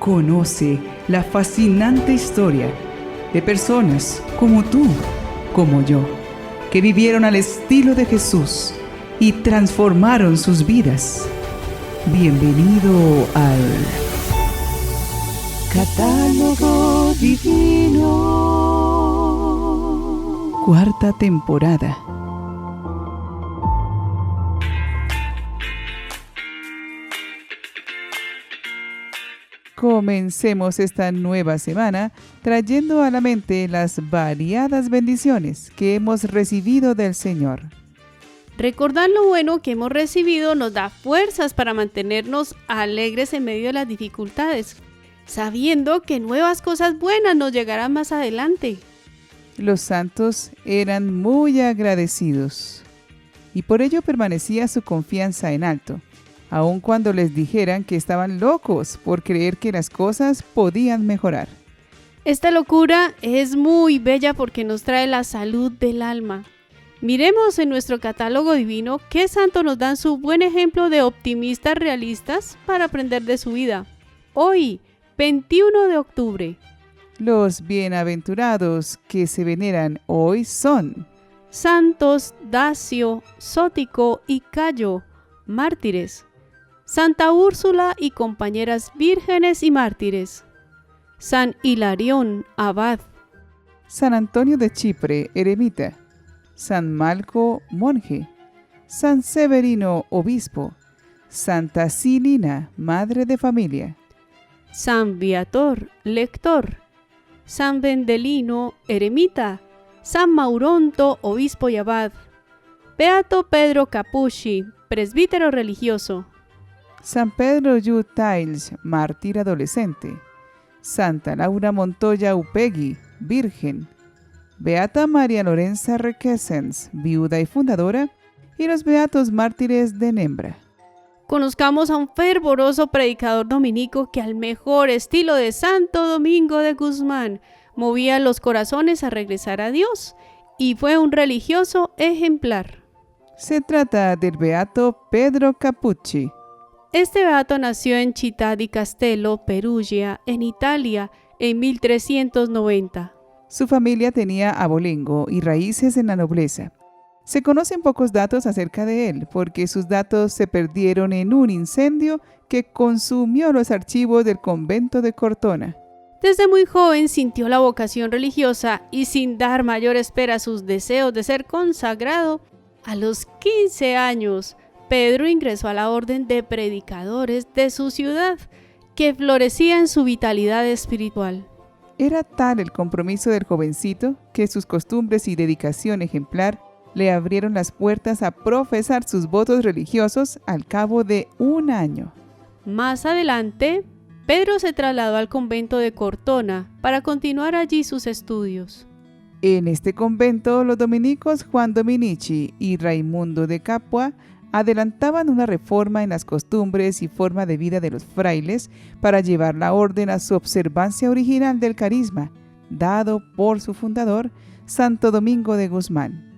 Conoce la fascinante historia de personas como tú, como yo, que vivieron al estilo de Jesús y transformaron sus vidas. Bienvenido al Catálogo Divino. Cuarta temporada. Comencemos esta nueva semana trayendo a la mente las variadas bendiciones que hemos recibido del Señor. Recordar lo bueno que hemos recibido nos da fuerzas para mantenernos alegres en medio de las dificultades, sabiendo que nuevas cosas buenas nos llegarán más adelante. Los santos eran muy agradecidos y por ello permanecía su confianza en alto, aun cuando les dijeran que estaban locos por creer que las cosas podían mejorar. Esta locura es muy bella porque nos trae la salud del alma. Miremos en nuestro catálogo divino qué santos nos dan su buen ejemplo de optimistas realistas para aprender de su vida. Hoy, 21 de octubre. Los bienaventurados que se veneran hoy son Santos Dacio, Sótico y Cayo, mártires. Santa Úrsula y compañeras vírgenes y mártires. San Hilarión, abad. San Antonio de Chipre, eremita. San Malco, monje. San Severino, obispo. Santa Cilina, madre de familia. San Viator, lector. San Vendelino, eremita. San Mauronto, obispo y abad. Beato Pedro Capucci, presbítero religioso. San Pedro Yu Tails, mártir adolescente. Santa Laura Montoya Upegui, virgen. Beata María Lorenza Requesens, viuda y fundadora. Y los beatos mártires de Nembra. Conozcamos a un fervoroso predicador dominico que al mejor estilo de Santo Domingo de Guzmán movía los corazones a regresar a Dios y fue un religioso ejemplar. Se trata del beato Pedro Capucci. Este beato nació en Città di Castello, Perugia, en Italia, en 1390. Su familia tenía abolengo y raíces en la nobleza. Se conocen pocos datos acerca de él, porque sus datos se perdieron en un incendio que consumió los archivos del convento de Cortona. Desde muy joven sintió la vocación religiosa y sin dar mayor espera a sus deseos de ser consagrado, a los 15 años, Pedro ingresó a la orden de predicadores de su ciudad, que florecía en su vitalidad espiritual. Era tal el compromiso del jovencito que sus costumbres y dedicación ejemplar le abrieron las puertas a profesar sus votos religiosos al cabo de un año. Más adelante, Pedro se trasladó al convento de Cortona para continuar allí sus estudios. En este convento, los dominicos Juan Dominici y Raimundo de Capua adelantaban una reforma en las costumbres y forma de vida de los frailes para llevar la orden a su observancia original del carisma, dado por su fundador, Santo Domingo de Guzmán.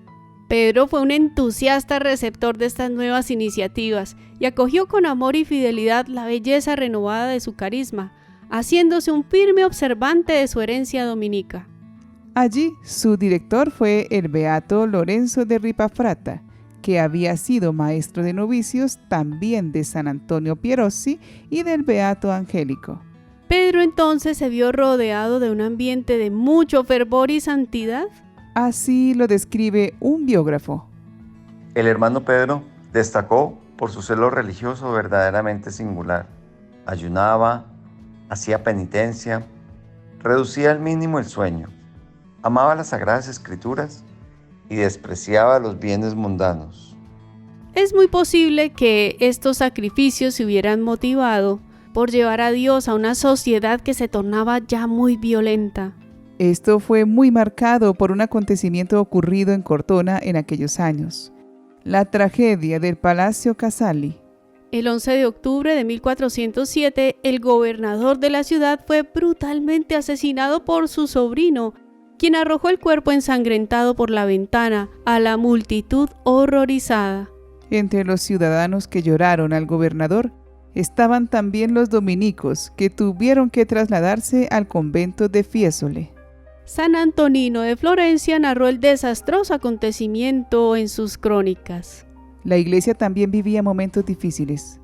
Pedro fue un entusiasta receptor de estas nuevas iniciativas y acogió con amor y fidelidad la belleza renovada de su carisma, haciéndose un firme observante de su herencia dominica. Allí, su director fue el beato Lorenzo de Ripafrata, que había sido maestro de novicios también de San Antonio Pierossi y del beato Angélico. Pedro entonces se vio rodeado de un ambiente de mucho fervor y santidad. Así lo describe un biógrafo. El hermano Pedro destacó por su celo religioso verdaderamente singular. Ayunaba, hacía penitencia, reducía al mínimo el sueño, amaba las sagradas escrituras y despreciaba los bienes mundanos. Es muy posible que estos sacrificios se hubieran motivado por llevar a Dios a una sociedad que se tornaba ya muy violenta. Esto fue muy marcado por un acontecimiento ocurrido en Cortona en aquellos años: la tragedia del Palacio Casali. El 11 de octubre de 1407, el gobernador de la ciudad fue brutalmente asesinado por su sobrino, quien arrojó el cuerpo ensangrentado por la ventana a la multitud horrorizada. Entre los ciudadanos que lloraron al gobernador Estaban también los dominicos, que tuvieron que trasladarse al convento de Fiesole. San Antonino de Florencia narró el desastroso acontecimiento en sus crónicas. La iglesia también vivía momentos difíciles.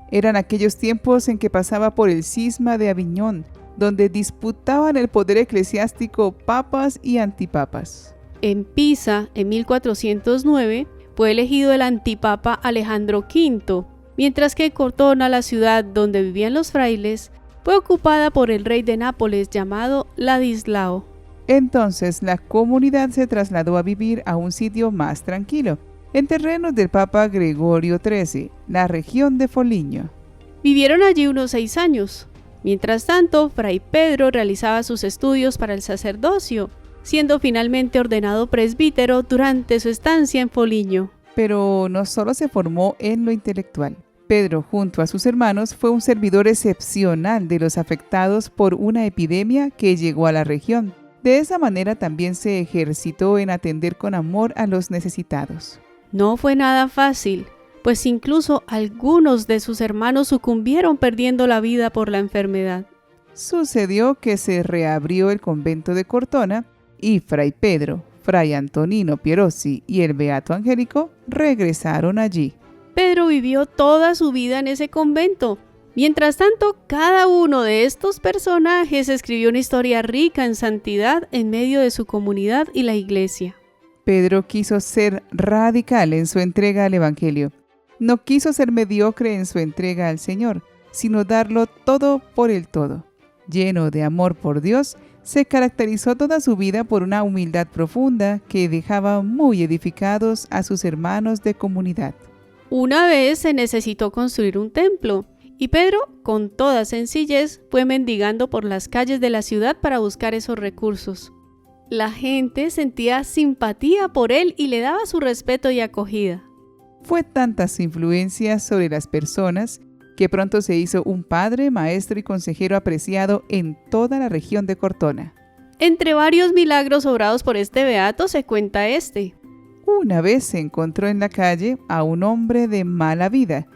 Eran aquellos tiempos en que pasaba por el cisma de Aviñón, donde disputaban el poder eclesiástico papas y antipapas. En Pisa, en 1409, fue elegido el antipapa Alejandro V, mientras que Cortona, la ciudad donde vivían los frailes, fue ocupada por el rey de Nápoles llamado Ladislao. Entonces la comunidad se trasladó a vivir a un sitio más tranquilo, en terrenos del Papa Gregorio XIII, la región de Foligno. Vivieron allí unos 6 años. Mientras tanto, Fray Pedro realizaba sus estudios para el sacerdocio, siendo finalmente ordenado presbítero durante su estancia en Foligno. Pero no solo se formó en lo intelectual. Pedro, junto a sus hermanos, fue un servidor excepcional de los afectados por una epidemia que llegó a la región. De esa manera también se ejercitó en atender con amor a los necesitados. No fue nada fácil, pues incluso algunos de sus hermanos sucumbieron perdiendo la vida por la enfermedad. Sucedió que se reabrió el convento de Cortona y Fray Pedro, Fray Antonino Pierozzi y el Beato Angélico regresaron allí. Pedro vivió toda su vida en ese convento. Mientras tanto, cada uno de estos personajes escribió una historia rica en santidad en medio de su comunidad y la iglesia. Pedro quiso ser radical en su entrega al Evangelio. No quiso ser mediocre en su entrega al Señor, sino darlo todo por el todo. Lleno de amor por Dios, se caracterizó toda su vida por una humildad profunda que dejaba muy edificados a sus hermanos de comunidad. Una vez se necesitó construir un templo, y Pedro, con toda sencillez, fue mendigando por las calles de la ciudad para buscar esos recursos. La gente sentía simpatía por él y le daba su respeto y acogida. Fue tantas influencias sobre las personas que pronto se hizo un padre, maestro y consejero apreciado en toda la región de Cortona. Entre varios milagros obrados por este beato se cuenta este. Una vez se encontró en la calle a un hombre de mala vida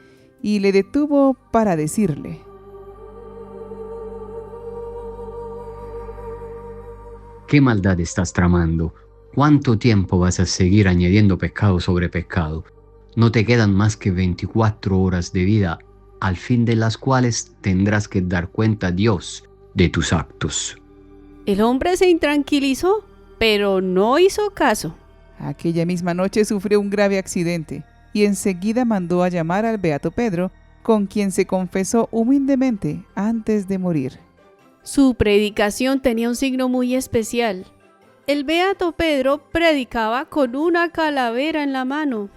y le detuvo para decirle: ¿qué maldad estás tramando? ¿Cuánto tiempo vas a seguir añadiendo pecado sobre pecado? No te quedan más que 24 horas de vida, al fin de las cuales tendrás que dar cuenta a Dios de tus actos. El hombre se intranquilizó, pero no hizo caso. Aquella misma noche sufrió un grave accidente y enseguida mandó a llamar al Beato Pedro, con quien se confesó humildemente antes de morir. Su predicación tenía un signo muy especial. El Beato Pedro predicaba con una calavera en la mano.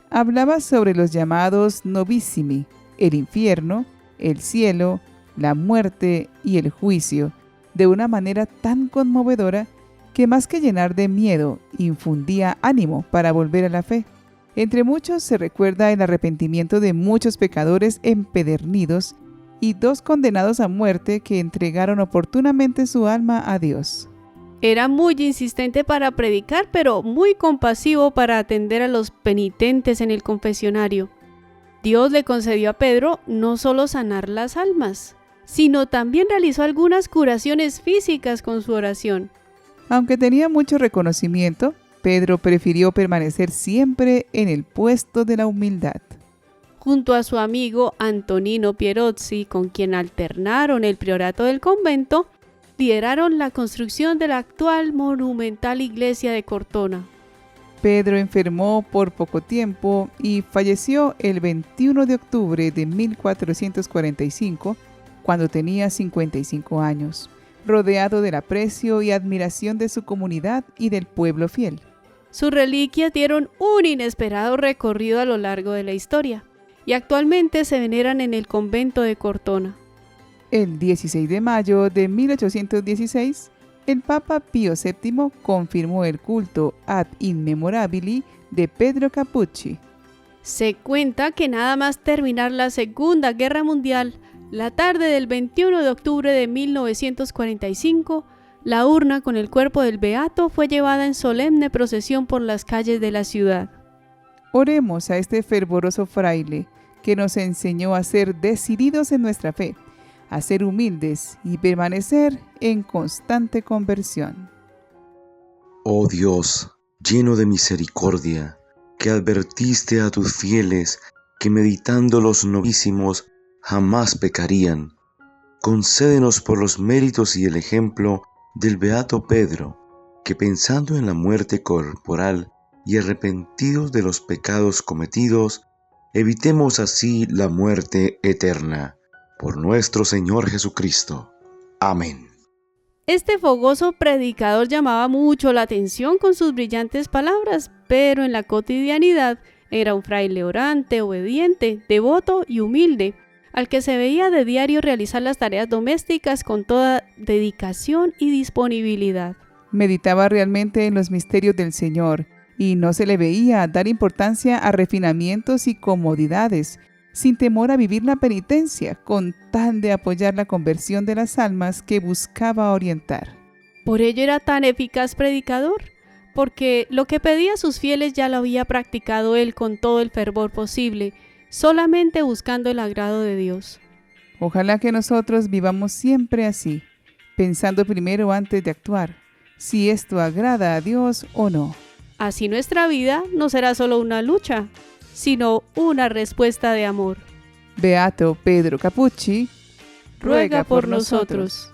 Hablaba sobre los llamados novissimi, el infierno, el cielo, la muerte y el juicio, de una manera tan conmovedora que más que llenar de miedo, infundía ánimo para volver a la fe. Entre muchos se recuerda el arrepentimiento de muchos pecadores empedernidos y 2 condenados a muerte que entregaron oportunamente su alma a Dios. Era muy insistente para predicar, pero muy compasivo para atender a los penitentes en el confesionario. Dios le concedió a Pedro no solo sanar las almas, sino también realizó algunas curaciones físicas con su oración. Aunque tenía mucho reconocimiento, Pedro prefirió permanecer siempre en el puesto de la humildad. Junto a su amigo Antonino Pierozzi, con quien alternaron el priorato del convento, lideraron la construcción de la actual monumental iglesia de Cortona. Pedro enfermó por poco tiempo y falleció el 21 de octubre de 1445, cuando tenía 55 años, rodeado del aprecio y admiración de su comunidad y del pueblo fiel. Sus reliquias dieron un inesperado recorrido a lo largo de la historia y actualmente se veneran en el convento de Cortona. El 16 de mayo de 1816, el Papa Pío VII confirmó el culto ad immemorabili de Pedro Cappucci. Se cuenta que nada más terminar la Segunda Guerra Mundial, la tarde del 21 de octubre de 1945, la urna con el cuerpo del beato fue llevada en solemne procesión por las calles de la ciudad. Oremos a este fervoroso fraile, que nos enseñó a ser decididos en nuestra fe, a ser humildes y permanecer en constante conversión. Oh Dios, lleno de misericordia, que advertiste a tus fieles que meditando los novísimos jamás pecarían, concédenos por los méritos y el ejemplo del beato Pedro, que pensando en la muerte corporal y arrepentidos de los pecados cometidos, evitemos así la muerte eterna. Por nuestro Señor Jesucristo. Amén. Este fogoso predicador llamaba mucho la atención con sus brillantes palabras, pero en la cotidianidad era un fraile orante, obediente, devoto y humilde, al que se veía de diario realizar las tareas domésticas con toda dedicación y disponibilidad. Meditaba realmente en los misterios del Señor y no se le veía dar importancia a refinamientos y comodidades, sin temor a vivir la penitencia, con tal de apoyar la conversión de las almas que buscaba orientar. Por ello era tan eficaz predicador, porque lo que pedía a sus fieles ya lo había practicado él con todo el fervor posible, solamente buscando el agrado de Dios. Ojalá que nosotros vivamos siempre así, pensando primero antes de actuar, si esto agrada a Dios o no. Así nuestra vida no será solo una lucha, sino una respuesta de amor. Beato Pedro Cappucci, Ruega por nosotros.